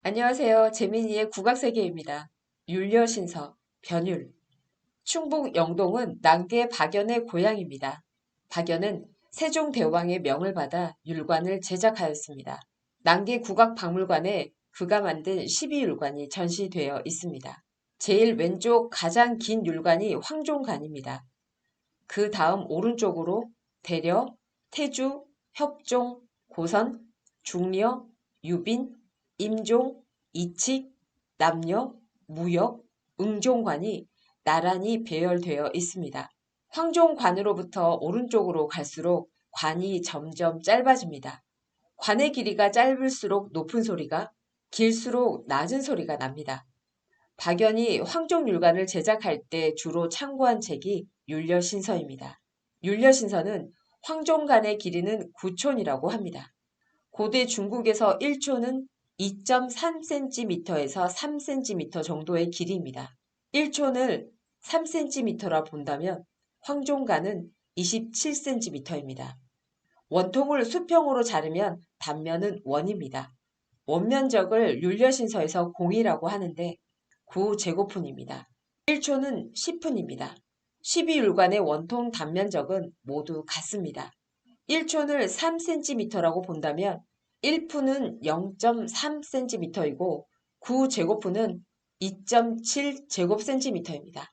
안녕하세요. 재민이의 국악세계입니다. 율려신서, 변율. 충북 영동은 난계 박연의 고향입니다. 박연은 세종대왕의 명을 받아 율관을 제작하였습니다. 난계 국악박물관에 그가 만든 12율관이 전시되어 있습니다. 제일 왼쪽 가장 긴 율관이 황종관입니다. 그 다음 오른쪽으로 대려, 태주, 협종, 고선, 중려, 유빈, 임종, 이칙, 남녀, 무역, 응종관이 나란히 배열되어 있습니다. 황종관으로부터 오른쪽으로 갈수록 관이 점점 짧아집니다. 관의 길이가 짧을수록 높은 소리가, 길수록 낮은 소리가 납니다. 박연이 황종율관을 제작할 때 주로 참고한 책이 율려신서입니다. 율려신서는 황종간의 길이는 9촌이라고 합니다. 고대 중국에서 1촌은 2.3cm에서 3cm 정도의 길이입니다. 1촌을 3cm라 본다면 황종간은 27cm입니다. 원통을 수평으로 자르면 단면은 원입니다. 원면적을 율려신서에서 공이라고 하는데 9제곱푼입니다. 1초는 10푼입니다. 12율관의 원통 단면적은 모두 같습니다. 1촌을 3cm라고 본다면 1푼은 0.3cm이고 9제곱푼은 2.7제곱cm입니다.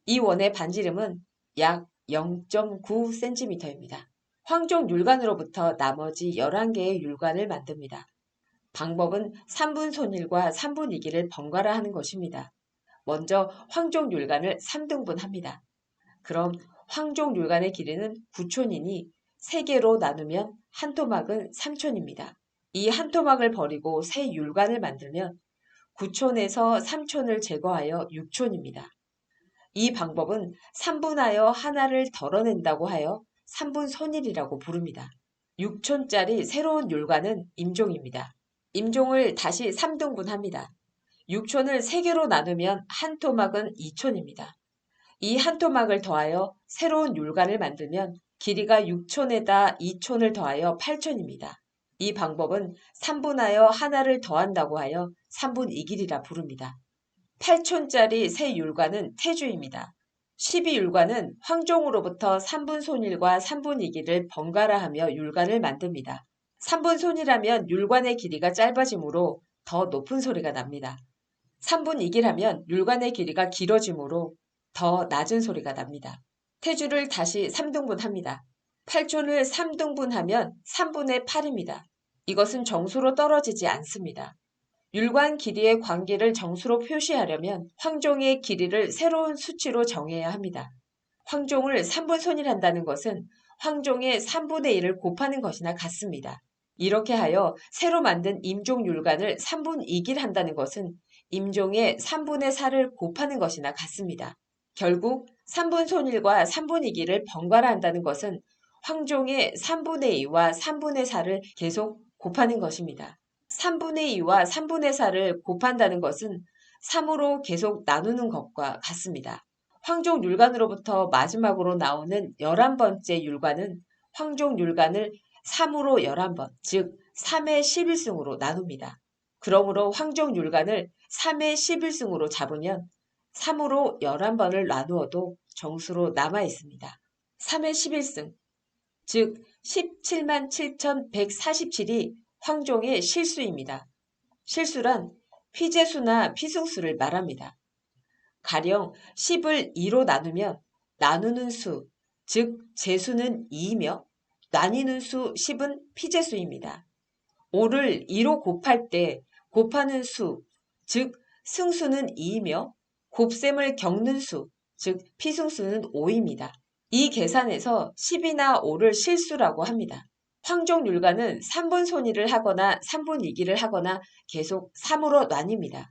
이 원의 반지름은 약 0.9cm입니다. 황종율관으로부터 나머지 11개의 율관을 만듭니다. 방법은 3분손일과 3분이기를 번갈아 하는 것입니다. 먼저 황종율관을 3등분합니다. 그럼 황종율관의 길이는 9촌이니 3개로 나누면 한 토막은 3촌입니다. 이 한 토막을 버리고 새 율관을 만들면 9촌에서 3촌을 제거하여 6촌입니다. 이 방법은 3분하여 하나를 덜어낸다고 하여 3분손일이라고 부릅니다. 6촌짜리 새로운 율관은 임종입니다. 임종을 다시 3등분합니다. 6촌을 3개로 나누면 한 토막은 2촌입니다. 이 한 토막을 더하여 새로운 율관을 만들면 길이가 6촌에다 2촌을 더하여 8촌입니다. 이 방법은 3분하여 하나를 더한다고 하여 3분이길이라 부릅니다. 8촌짜리 새 율관은 태주입니다. 12율관은 황종으로부터 3분손일과 3분이기를 번갈아 하며 율관을 만듭니다. 3분손이라면 율관의 길이가 짧아지므로 더 높은 소리가 납니다. 3분이기라면 율관의 길이가 길어지므로 더 낮은 소리가 납니다. 태주를 다시 3등분합니다. 8촌을 3등분하면 3분의 8입니다. 이것은 정수로 떨어지지 않습니다. 율관 길이의 관계를 정수로 표시하려면 황종의 길이를 새로운 수치로 정해야 합니다. 황종을 3분손일한다는 것은 황종의 3분의 1을 곱하는 것이나 같습니다. 이렇게 하여 새로 만든 임종율관을 3분이길 한다는 것은 임종의 3분의 4를 곱하는 것이나 같습니다. 결국 3분손일과 3분이기를 번갈아 한다는 것은 황종의 3분의 2와 3분의 4를 계속 곱하는 것입니다. 3분의 2와 3분의 4를 곱한다는 것은 3으로 계속 나누는 것과 같습니다. 황종율관으로부터 마지막으로 나오는 11번째 율관은 황종율관을 3으로 11번, 즉 3의 11승으로 나눕니다. 그러므로 황종율관을 3의 11승으로 잡으면 3으로 11번을 나누어도 정수로 남아 있습니다. 3의 11승, 즉 177,147이 황종의 실수입니다. 실수란 휘재수나 피승수를 말합니다. 가령 10을 2로 나누면 나누는 수, 즉 제수는 2이며 나뉘는 수 10은 피재수입니다. 5를 2로 곱할 때 곱하는 수, 즉 승수는 2이며 곱셈을 겪는 수, 즉 피승수는 5입니다. 이 계산에서 10이나 5를 실수라고 합니다. 황종율관은 3분손일을 하거나 3분이기를 하거나 계속 3으로 나뉩니다.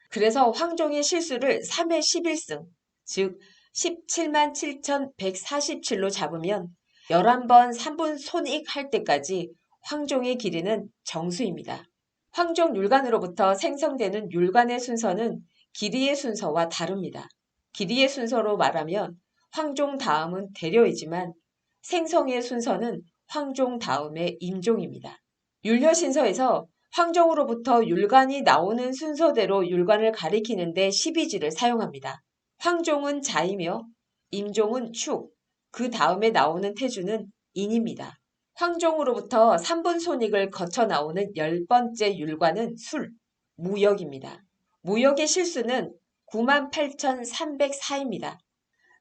그래서 황종의 실수를 3의 11승, 즉 177,147로 잡으면 11번 3분손익 할 때까지 황종의 길이는 정수입니다. 황종율관으로부터 생성되는 율관의 순서는 길이의 순서와 다릅니다. 길이의 순서로 말하면 황종 다음은 대려이지만 생성의 순서는 황종 다음의 임종입니다. 율려신서에서 황종으로부터 율관이 나오는 순서대로 율관을 가리키는데 12지를 사용합니다. 황종은 자이며 임종은 축, 그 다음에 나오는 태주는 인입니다. 황종으로부터 3분 손익을 거쳐 나오는 10번째 율관은 술, 무역입니다. 무역의 실수는 98,304입니다.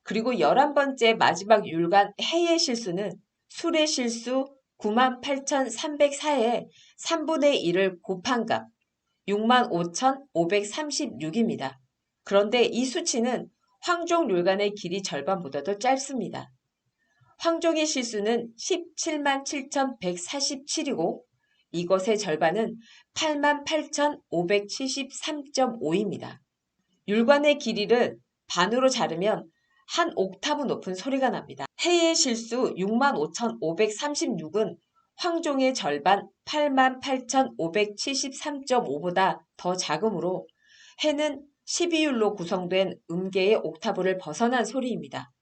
그리고 11번째 마지막 율관 해의 실수는 술의 실수 98,304에 3분의 1을 곱한 값 65,536입니다. 그런데 이 수치는 황종율관의 길이 절반보다도 짧습니다. 황종의 실수는 177,147이고 이것의 절반은 88,573.5입니다. 율관의 길이를 반으로 자르면 한 옥타브 높은 소리가 납니다. 해의 실수 65,536은 황종의 절반 88,573.5보다 더 작으므로 해는 12율로 구성된 음계의 옥타브를 벗어난 소리입니다.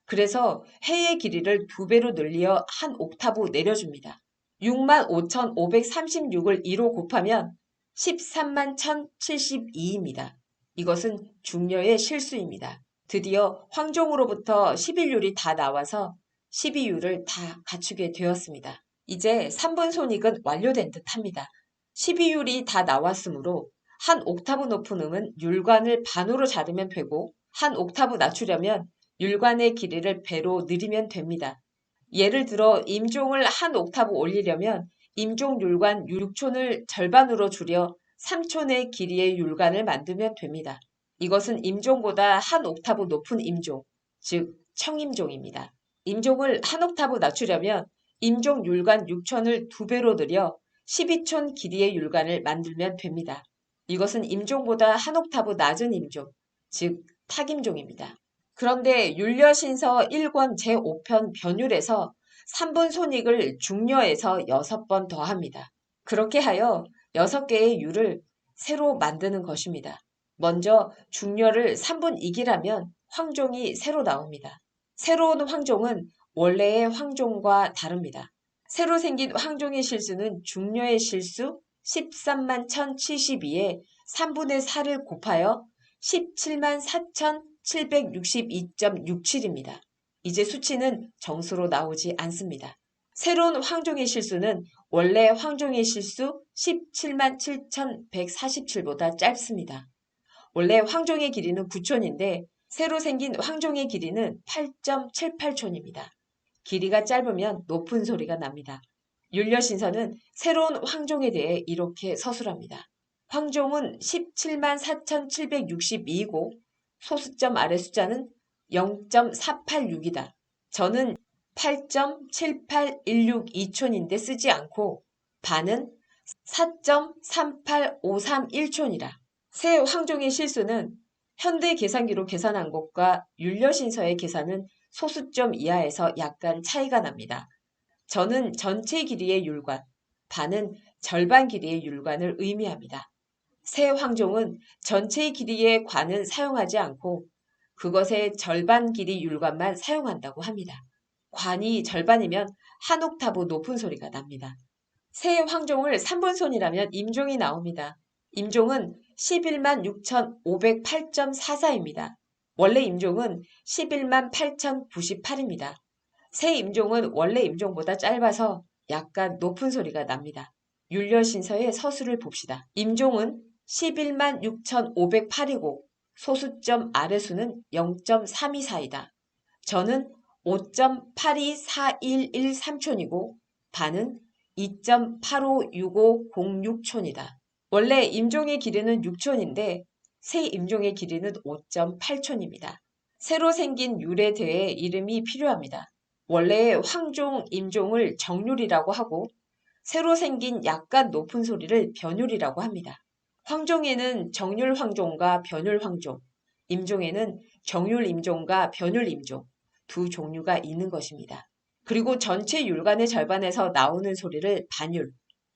그래서 해의 길이를 2배로 늘려 한 옥타브 내려줍니다. 65,536을 2로 곱하면 131,072입니다. 이것은 중려의 실수입니다. 드디어 황종으로부터 11율이 다 나와서 12율을 다 갖추게 되었습니다. 이제 3분 손익은 완료된 듯 합니다. 12율이 다 나왔으므로 한 옥타브 높은 음은 율관을 반으로 자르면 되고 한 옥타브 낮추려면 율관의 길이를 배로 늘리면 됩니다. 예를 들어 임종을 한 옥타브 올리려면 임종 율관 6촌을 절반으로 줄여 3촌의 길이의 율관을 만들면 됩니다. 이것은 임종보다 한 옥타브 높은 임종, 즉 청임종입니다. 임종을 한 옥타브 낮추려면 임종 율관 6촌을 2배로 늘려 12촌 길이의 율관을 만들면 됩니다. 이것은 임종보다 한 옥타브 낮은 임종, 즉 탁임종입니다. 그런데 율려신서 1권 제5편 변율에서 3분 손익을 중려에서 6번 더합니다. 그렇게 하여 6개의 율을 새로 만드는 것입니다. 먼저 중려를 3분 이기라면 황종이 새로 나옵니다. 새로운 황종은 원래의 황종과 다릅니다. 새로 생긴 황종의 실수는 중려의 실수 131,072에 3분의 4를 곱하여 174,762.67입니다. 이제 수치는 정수로 나오지 않습니다. 새로운 황종의 실수는 원래 황종의 실수 177,147보다 짧습니다. 원래 황종의 길이는 9촌인데 새로 생긴 황종의 길이는 8.78촌입니다. 길이가 짧으면 높은 소리가 납니다. 율려신서는 새로운 황종에 대해 이렇게 서술합니다. 황종은 174,762이고 소수점 아래 숫자는 0.486이다. 저는 8.78162촌인데 쓰지 않고 반은 4.38531촌이라. 새 황종의 실수는 현대 계산기로 계산한 것과 율려신서의 계산은 소수점 이하에서 약간 차이가 납니다. 저는 전체 길이의 율관, 반은 절반 길이의 율관을 의미합니다. 새 황종은 전체 길이의 관은 사용하지 않고 그것의 절반 길이 율관만 사용한다고 합니다. 관이 절반이면 한 옥타브 높은 소리가 납니다. 새 황종을 3분손이라면 임종이 나옵니다. 임종은 116,508.44입니다. 원래 임종은 118,098입니다. 새 임종은 원래 임종보다 짧아서 약간 높은 소리가 납니다. 율려신서의 서술을 봅시다. 임종은 116,508이고 소수점 아래수는 0.324이다. 저는 5.82411촌이고 반은 2.856506촌이다. 원래 임종의 길이는 6촌인데 새 임종의 길이는 5.8촌입니다. 새로 생긴 율에 대해 이름이 필요합니다. 원래 황종, 임종을 정율이라고 하고 새로 생긴 약간 높은 소리를 변율이라고 합니다. 황종에는 정율 황종과 변율 황종, 임종에는 정율 임종과 변율 임종 두 종류가 있는 것입니다. 그리고 전체 율관의 절반에서 나오는 소리를 반율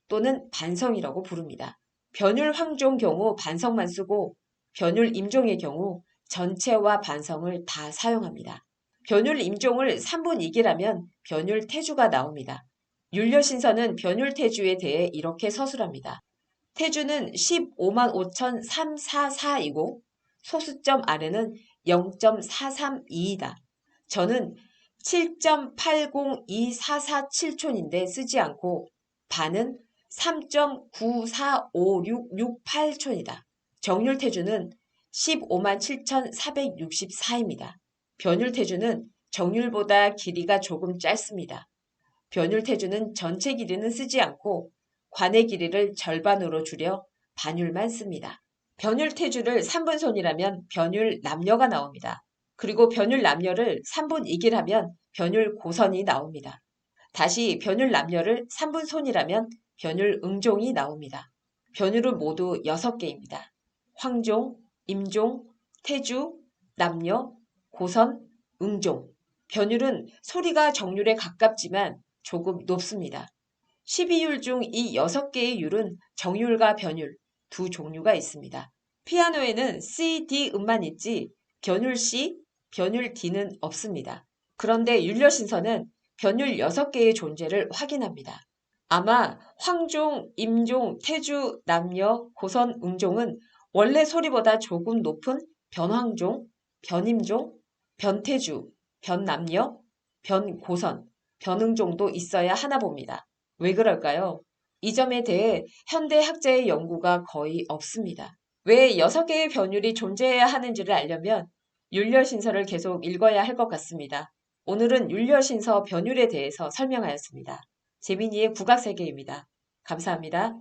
또는 반성이라고 부릅니다. 변율 황종 경우 반성만 쓰고 변율 임종의 경우 전체와 반성을 다 사용합니다. 변율 임종을 3분 이기라면 변율 태주가 나옵니다. 율려신서는 변율 태주에 대해 이렇게 서술합니다. 태주는 155,534,4이고 소수점 아래는 0.432이다. 저는 7.802447촌인데 쓰지 않고 반은 3.945668촌이다. 정률 태주는 157,464입니다. 변율 태주는 정률보다 길이가 조금 짧습니다. 변율 태주는 전체 길이는 쓰지 않고 관의 길이를 절반으로 줄여 반율만 씁니다. 변율 태주를 3분손이라면 변율 남녀가 나옵니다. 그리고 변율 남녀를 3분 이길하면 변율 고선이 나옵니다. 다시 변율 남녀를 3분손이라면 변율 응종이 나옵니다. 변율은 모두 6개입니다. 황종, 임종, 태주, 남녀, 고선, 응종. 변율은 소리가 정률에 가깝지만 조금 높습니다. 12율 중 이 6개의 율은 정율과 변율 두 종류가 있습니다. 피아노에는 C, D 음만 있지 변율 C, 변율 D는 없습니다. 그런데 율려신서는 변율 6개의 존재를 확인합니다. 아마 황종, 임종, 태주, 남녀, 고선, 응종은 원래 소리보다 조금 높은 변황종, 변임종, 변태주, 변남녀, 변고선, 변응종도 있어야 하나 봅니다. 왜 그럴까요? 이 점에 대해 현대 학자의 연구가 거의 없습니다. 왜 6개의 변율이 존재해야 하는지를 알려면 율려신서를 계속 읽어야 할 것 같습니다. 오늘은 율려신서 변율에 대해서 설명하였습니다. 재민이의 국악세계입니다. 감사합니다.